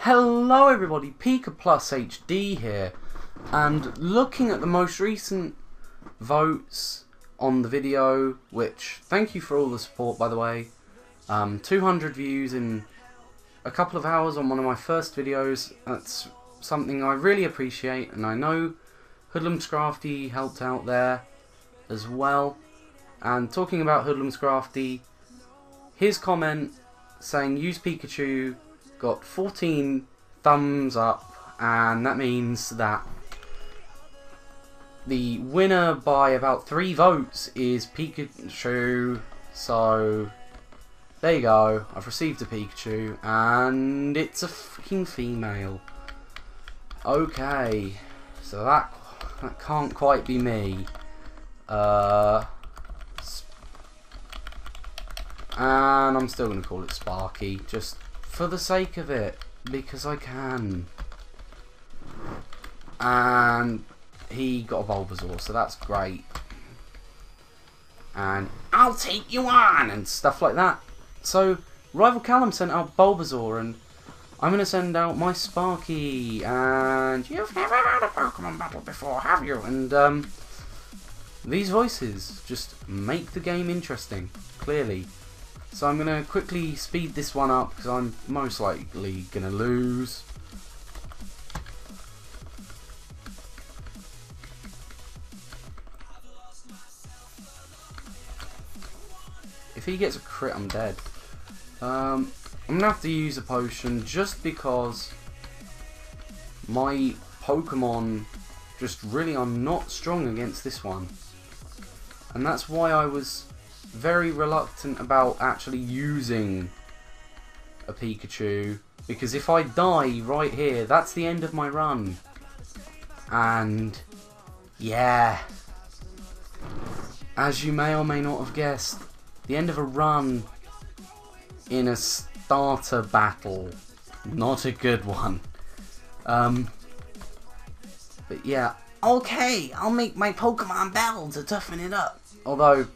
Hello everybody, PikaPlusHD here, and looking at the most recent votes on the video, which, thank you for all the support by the way, 200 views in a couple of hours on one of my first videos. That's something I really appreciate, and I know Hoodlum's Crafty helped out there as well. And talking about Hoodlum's Crafty, his comment saying use Pikachu got 14 thumbs up, and that means that the winner by about 3 votes is Pikachu. So there you go, I've received a Pikachu and it's a freaking female. Okay, so that can't quite be me. And I'm still going to call it Sparky, just for the sake of it, because I can. And he got a Bulbasaur, so that's great. And I'll take you on, and stuff like that. So, Rival Callum sent out Bulbasaur, and I'm going to send out my Sparky. And you've never had a Pokemon battle before, have you? And these voices just make the game interesting, clearly. So I'm going to quickly speed this one up because I'm most likely going to lose. If he gets a crit, I'm dead. I'm going to have to use a potion just because my Pokemon just really are not strong against this one. And that's why I was very reluctant about actually using a Pikachu, because if I die right here, that's the end of my run. And yeah, as you may or may not have guessed, the end of a run in a starter battle, not a good one. But yeah, okay, I'll make my Pokemon Bell to toughen it up. Although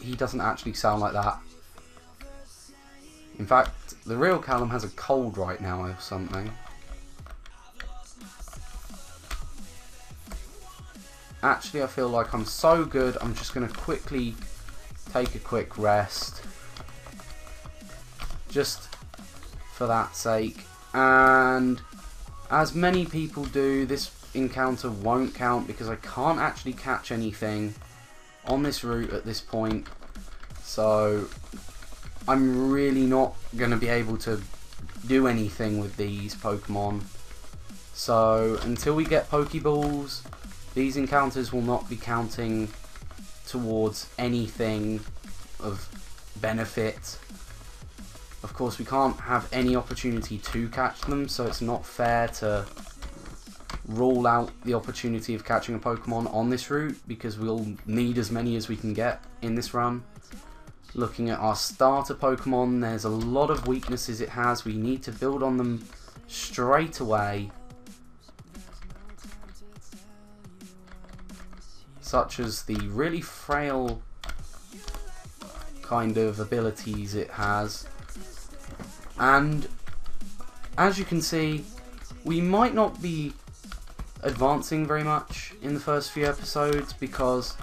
he doesn't actually sound like that. In fact, the real Callum has a cold right now or something. Actually, I feel like I'm so good, I'm just going to quickly take a quick rest. Just for that sake. And as many people do, this encounter won't count because I can't actually catch anything on this route at this point, so I'm really not going to be able to do anything with these Pokemon. So until we get Pokeballs, these encounters will not be counting towards anything of benefit. Of course, we can't have any opportunity to catch them, so it's not fair to rule out the opportunity of catching a Pokemon on this route, because we'll need as many as we can get in this run. Looking at our starter Pokemon, there's a lot of weaknesses it has. We need to build on them straight away, such as the really frail kind of abilities it has. And as you can see, we might not be advancing very much in the first few episodes because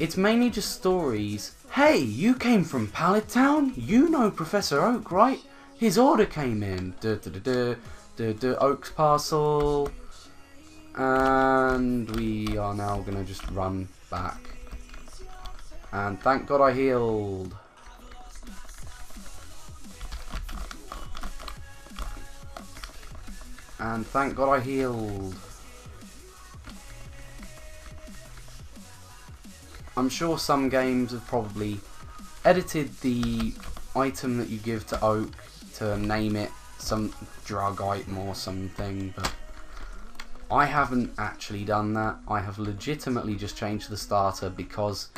it's mainly just stories. Hey, you came from Pallet Town? You know Professor Oak, right? His order came in. Oak's parcel. And we are now gonna just run back. And thank God I healed. And thank God I healed. I'm sure some games have probably edited the item that you give to Oak to name it some drug item or something, but I haven't actually done that. I have legitimately just changed the starter because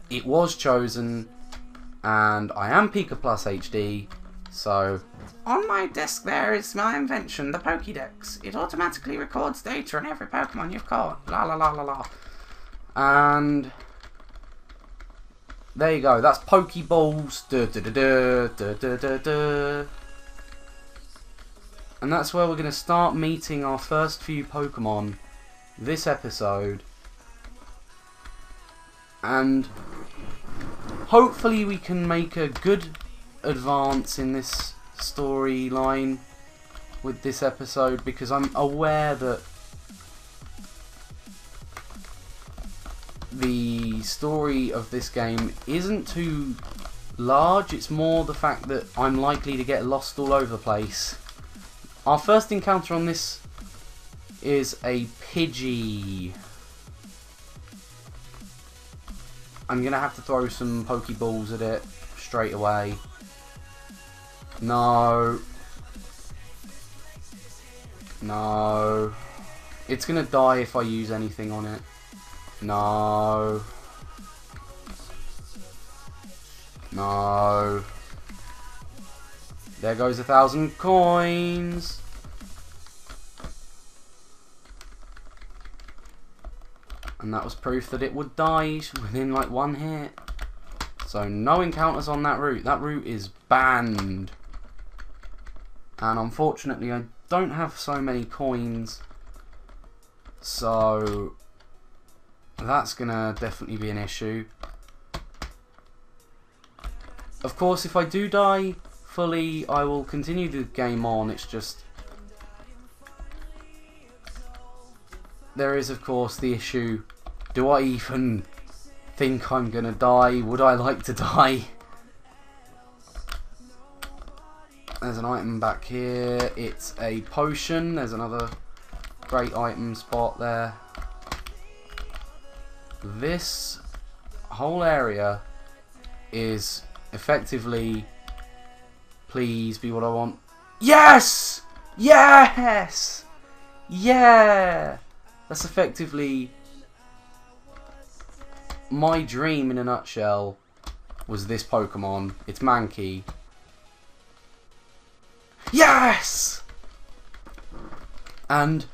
it was chosen, and I am PikaPlusHD, so on my desk there is my invention, the Pokédex. It automatically records data on every Pokemon you've caught. La la la la la. And there you go, that's Pokeballs. And that's where we're going to start meeting our first few Pokemon this episode. And hopefully we can make a good advance in this storyline with this episode, because I'm aware that the story of this game isn't too large. It's more the fact that I'm likely to get lost all over the place. Our first encounter on this is a Pidgey. I'm gonna have to throw some Pokeballs at it straight away. No. No. It's gonna die if I use anything on it. No. No. There goes 1,000 coins. And that was proof that it would die within like one hit. So no encounters on that route. That route is banned. And unfortunately I don't have so many coins. So that's gonna definitely be an issue. Of course, if I do die fully, I will continue the game on. It's just there is, of course, the issue. Do I even think I'm gonna die? Would I like to die? There's an item back here. It's a potion. There's another great item spot there. This whole area is effectively, please be what I want. Yes! Yes! Yeah! That's effectively my dream in a nutshell. Was this Pokemon. It's Mankey. Yes! And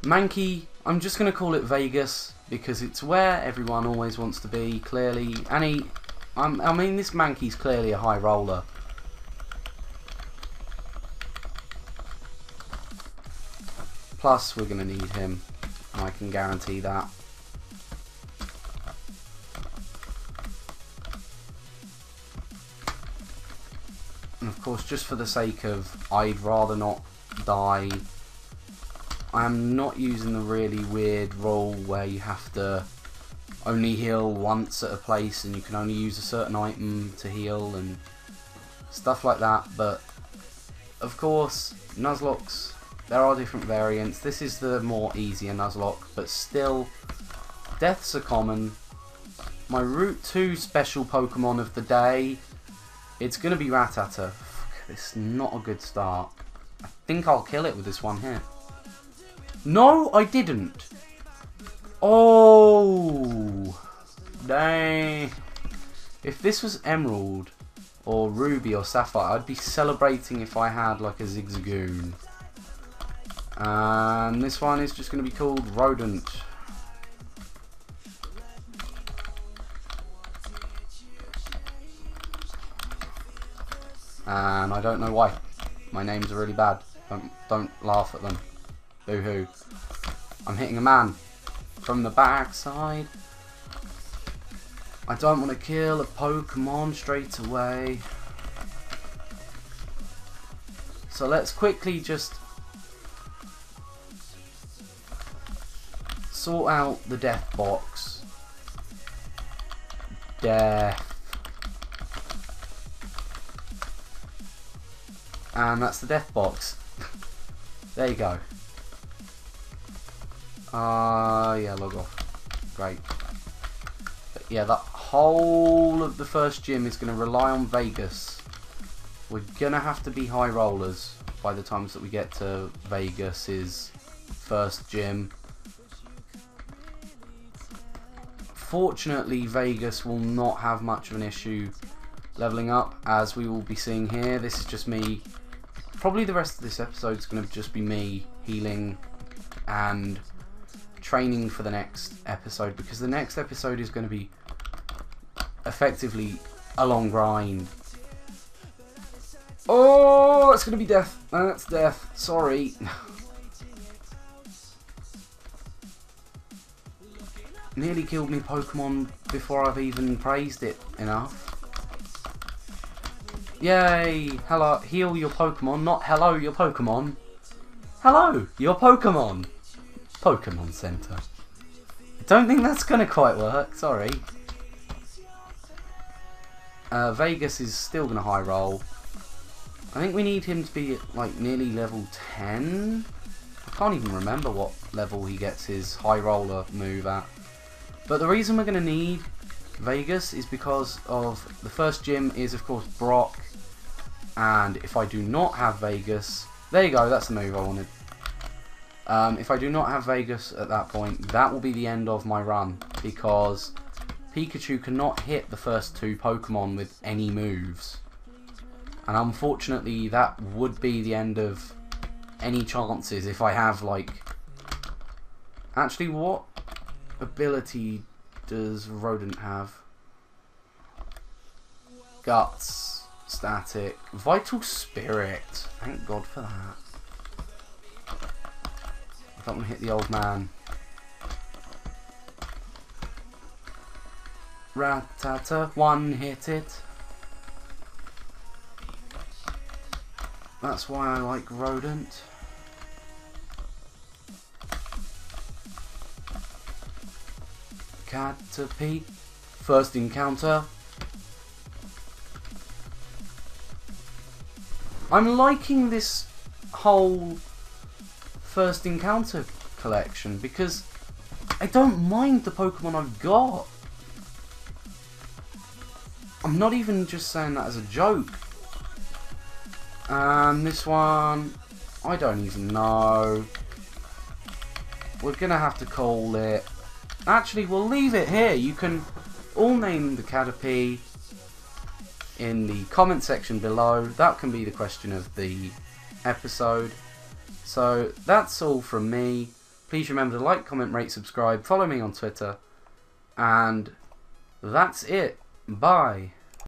Mankey, I'm just going to call it Vegas because it's where everyone always wants to be, clearly. And I mean, this Mankey's clearly a high roller. Plus, we're going to need him. I can guarantee that. And of course, just for the sake of I'd rather not die, I am not using the really weird rule where you have to only heal once at a place and you can only use a certain item to heal and stuff like that. But of course, Nuzlockes, there are different variants. This is the more easier Nuzlocke, but still, deaths are common. My Route 2 special Pokemon of the day, it's going to be Rattata. This is not a good start. I think I'll kill it with this one hit. No, I didn't. Oh, dang. If this was Emerald or Ruby or Sapphire, I'd be celebrating if I had like a Zigzagoon. And this one is just going to be called Rodent. And I don't know why. My names are really bad. Don't laugh at them. Boo-hoo. I'm hitting a man from the backside. I don't want to kill a Pokemon straight away. So let's quickly just sort out the death box. Death. And that's the death box. There you go. Yeah, log off. Great. But yeah, that whole of the first gym is going to rely on Vegas. We're going to have to be high rollers by the times that we get to Vegas's first gym. Fortunately, Vegas will not have much of an issue leveling up, as we will be seeing here. This is just me. Probably the rest of this episode is going to just be me healing and training for the next episode, because the next episode is going to be effectively a long grind. Oh, it's going to be death. That's death. Sorry. Nearly killed me Pokemon before I've even praised it enough. Yay! Hello, heal your Pokemon, not hello your Pokemon. Hello, your Pokemon. Pokemon Center. I don't think that's gonna quite work. Sorry. Vegas is still gonna high roll. I think we need him to be at like nearly level 10. I can't even remember what level he gets his high roller move at. But the reason we're gonna need Vegas is because of the first gym is of course Brock, and if I do not have Vegas, there you go, that's the move I wanted. If I do not have Vegas at that point, that will be the end of my run, because Pikachu cannot hit the first two Pokemon with any moves, and unfortunately that would be the end of any chances if I have like, actually what ability does Rodent have? Guts, Static, Vital Spirit. Thank God for that. I don't want to hit the old man. Ratata, one hit it. That's why I like Rodent. Caterpie, first encounter. I'm liking this whole first encounter collection because I don't mind the Pokemon I've got. I'm not even just saying that as a joke. And this one, I don't even know. We're gonna have to call it. Actually, we'll leave it here. You can all name the Caterpie in the comment section below. That can be the question of the episode. So that's all from me. Please remember to like, comment, rate, subscribe, follow me on Twitter, and that's it. Bye.